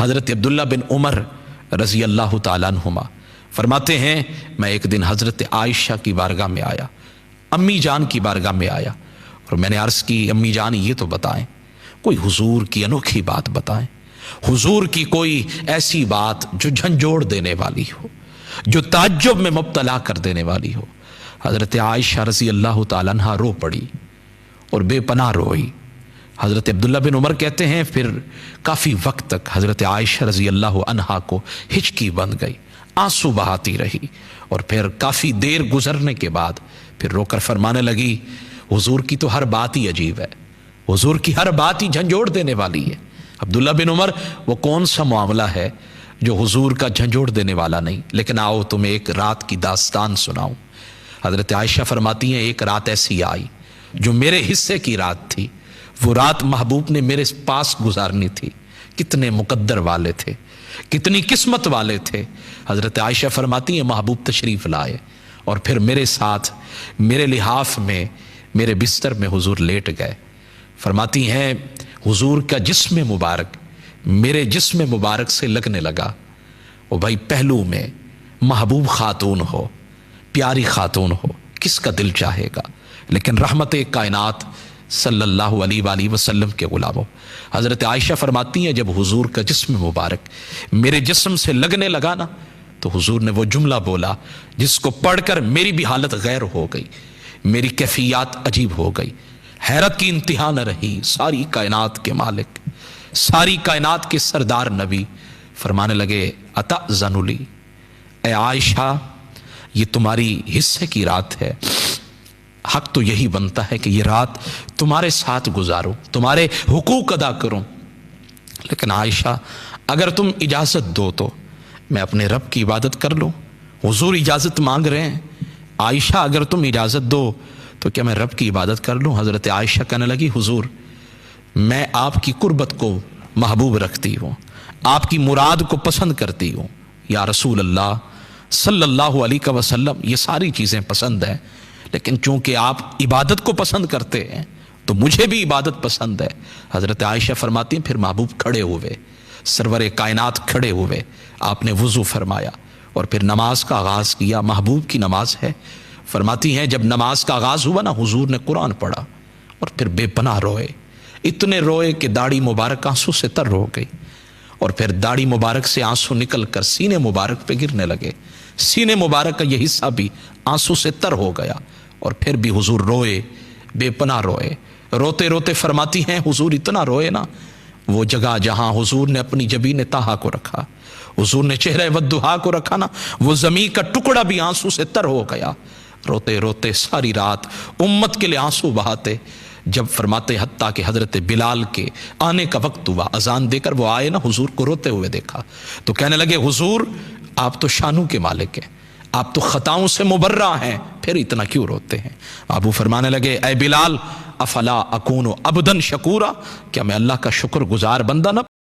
حضرت عبداللہ بن عمر رضی اللہ تعالیٰ عنہما فرماتے ہیں میں ایک دن حضرت عائشہ کی بارگاہ میں آیا، امی جان کی بارگاہ میں آیا، اور میں نے عرض کی امی جان یہ تو بتائیں کوئی حضور کی انوکھی بات بتائیں، حضور کی کوئی ایسی بات جو جھنجھوڑ دینے والی ہو، جو تعجب میں مبتلا کر دینے والی ہو۔ حضرت عائشہ رضی اللہ تعالیٰ عنہ رو پڑی اور بے پناہ روئی۔ حضرت عبداللہ بن عمر کہتے ہیں پھر کافی وقت تک حضرت عائشہ رضی اللہ عنہا کو ہچکی بن گئی، آنسو بہاتی رہی، اور پھر کافی دیر گزرنے کے بعد پھر رو کر فرمانے لگی حضور کی تو ہر بات ہی عجیب ہے، حضور کی ہر بات ہی جھنجھوڑ دینے والی ہے۔ عبداللہ بن عمر وہ کون سا معاملہ ہے جو حضور کا جھنجھوڑ دینے والا نہیں؟ لیکن آؤ تمہیں ایک رات کی داستان سناؤں۔ حضرت عائشہ فرماتی ہیں ایک رات ایسی آئی جو میرے حصے کی رات تھی، وہ رات محبوب نے میرے پاس گزارنی تھی۔ کتنے مقدر والے تھے، کتنی قسمت والے تھے۔ حضرت عائشہ فرماتی ہیں محبوب تشریف لائے اور پھر میرے ساتھ میرے لحاف میں میرے بستر میں حضور لیٹ گئے۔ فرماتی ہیں حضور کا جسم مبارک میرے جسم مبارک سے لگنے لگا۔ او بھائی پہلو میں محبوب خاتون ہو، پیاری خاتون ہو، کس کا دل چاہے گا؟ لیکن رحمت کائنات صلی اللہ علیہ وآلہ وسلم کے غلاموں، حضرت عائشہ فرماتی ہیں جب حضور کا جسم مبارک میرے جسم سے لگنے لگا نا تو حضور نے وہ جملہ بولا جس کو پڑھ کر میری بھی حالت غیر ہو گئی، میری کیفیات عجیب ہو گئی، حیرت کی انتہا نہ رہی۔ ساری کائنات کے مالک، ساری کائنات کے سردار نبی فرمانے لگے اتأذن لی، اے عائشہ یہ تمہاری حصے کی رات ہے، حق تو یہی بنتا ہے کہ یہ رات تمہارے ساتھ گزاروں، تمہارے حقوق ادا کروں، لیکن عائشہ اگر تم اجازت دو تو میں اپنے رب کی عبادت کر لوں۔ حضور اجازت مانگ رہے ہیں، عائشہ اگر تم اجازت دو تو کیا میں رب کی عبادت کر لوں؟ حضرت عائشہ کہنے لگی حضور میں آپ کی قربت کو محبوب رکھتی ہوں، آپ کی مراد کو پسند کرتی ہوں، یا رسول اللہ صلی اللہ علیہ وسلم یہ ساری چیزیں پسند ہیں، لیکن چونکہ آپ عبادت کو پسند کرتے ہیں تو مجھے بھی عبادت پسند ہے۔ حضرت عائشہ فرماتی ہیں پھر محبوب کھڑے ہوئے، سرور کائنات کھڑے ہوئے، آپ نے وضو فرمایا اور پھر نماز کا آغاز کیا۔ محبوب کی نماز ہے، فرماتی ہیں جب نماز کا آغاز ہوا نا حضور نے قرآن پڑھا اور پھر بے پناہ روئے، اتنے روئے کہ داڑھی مبارک آنسو سے تر ہو گئی، اور پھر داڑھی مبارک سے آنسو نکل کر سینے مبارک پہ گرنے لگے، سینے مبارک کا یہ حصہ بھی آنسو سے تر ہو گیا، اور پھر بھی حضور روئے، بے پناہ روئے۔ روتے روتے فرماتی ہیں حضور اتنا روئے نا وہ جگہ جہاں حضور نے اپنی جبین طہا کو رکھا، حضور نے چہرہ والضحیٰ کو رکھا نا، وہ زمین کا ٹکڑا بھی آنسو سے تر ہو گیا۔ روتے روتے ساری رات امت کے لیے آنسو بہاتے، جب فرماتے حتیٰ کہ حضرت بلال کے آنے کا وقت ہوا، اذان دے کر وہ آئے نا حضور کو روتے ہوئے دیکھا تو کہنے لگے حضور آپ تو شانوں کے مالک ہیں، آپ تو خطاؤں سے مبرہ ہیں، پھر اتنا کیوں روتے ہیں؟ ابو فرمانے لگے اے بلال افلا اکون عبدا شکورا، کیا میں اللہ کا شکر گزار بندہ نہ